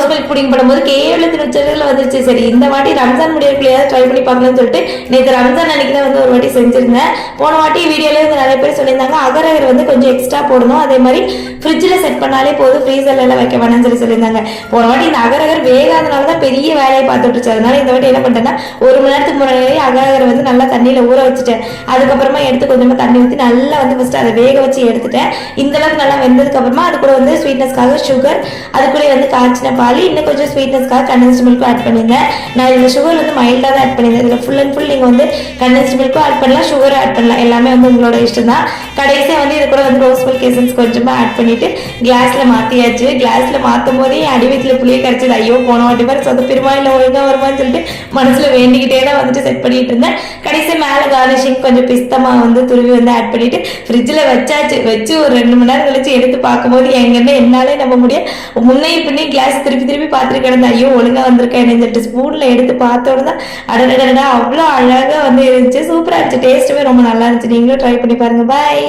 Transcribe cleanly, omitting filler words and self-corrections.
Rose milk pudding பண்ணும்போது கேவலத்தின் உச்சத்தில் வந்துருச்சு. சரி இந்த வாட்டி ரம்ஜான் முடியறதுக்குள்ளேயாவது ட்ரை பண்ணி பார்க்கலாம்னு சொல்லிட்டு நேற்று ரம்ஜான் அன்னைக்கு தான் வந்து ஒரு வாட்டி செஞ்சிருந்தேன். போன வாட்டி வீடியோல வந்து நிறைய பேர் சொல்லியிருந்தாங்க அகரகர் வந்து கொஞ்சம் எக்ஸ்ட்ரா போடணும், அதே மாதிரி ஃப்ரிட்ஜில் செட் பண்ணாலே போதும், ஃப்ரீசர்ல எல்லாம் வைக்க வேணாம்னு சொல்லியிருந்தாங்க. போன வாட்டி இந்த அகரகர் வேகாதனால தான் பெரிய வேலையை பார்த்துட்டு, அதனால இந்த வாட்டி என்ன பண்ணிட்டேன்னா 1 மணி நேரத்துக்கு முன்னாடி அகரகரை வந்து நல்லா தண்ணியில ஊற வச்சுட்டேன். அதுக்கப்புறமா எடுத்து கொஞ்சமா தண்ணி ஊற்றி நல்லா வந்து ஃபர்ஸ்ட் அதை வேக வச்சு எடுத்துட்டேன். இந்த அளவுக்கு நல்லா வெந்ததுக்கு அப்புறமா அது கூட வந்து ஸ்வீட்னஸ்க்காக சுகர், அதுக்குள்ளே வந்து காய்ச்சின பால், இன்னும் கொஞ்சம் ஸ்வீட்னஸ்க்காக கண்டென்ஸ்ட் மில்க்கும் ஆட் பண்ணியிருந்தேன். நான் இதில் சுகர் வந்து மைல்டாக தான் ஆட் பண்ணியிருந்தேன். இதில் ஃபுல் அண்ட் ஃபுல் நீங்கள் வந்து கண்டென்ஸ்ட் மில்க்கும் ஆட் பண்ணலாம், சுகர் ஆட் பண்ணலாம், எல்லாமே வந்து உங்களோட இஷ்டம் தான். கடைசியாக வந்து இது கூட வந்து ரோஸ் மில்க் எசன்ஸ் கொஞ்சமாக ஆட் பண்ணிட்டு கிளாஸ்ல மாற்றியாச்சு. கிளாஸ்ல மாற்றும் போதே அடி வயிற்றுல புளியை கரைச்சது. ஐயோ போன வாட்டி மாதிரி சொதப்பிருமா இல்லை ஒழுங்காக வருமான்னு சொல்லிட்டு மனசுல வேண்டிக்கிட்டே தான் வந்துட்டு செட் பண்ணிட்டு இருந்தேன். கடைசி மேலே கார்னிஷிங் கொஞ்சம் பிஸ்தமா வந்து துருவி வந்து ஆட் பண்ணிட்டு ஃப்ரிட்ஜில் வச்சாச்சு. வச்சு ஒரு 2 மணி நேரம் கழிச்சு எடுத்து பார்க்கும்போது எங்கன்னா என்னாலே நம்ப முடியும், முன்னையும் பின்னே கிளாஸ் திருப்பி திருப்பி பார்த்துட்டு கிடந்தேன். ஐயோ ஒழுங்கா வந்திருக்கேன் சொல்லிட்டு ஸ்பூன்ல எடுத்து பார்த்தோன்னு தான் அடடடா அவ்வளோ அழகாக வந்து இருந்துச்சு. சூப்பராக இருந்துச்சு, டேஸ்ட்டுமே ரொம்ப நல்லா இருந்துச்சு. நீங்களும் ட்ரை பண்ணி பாருங்க. பாய்.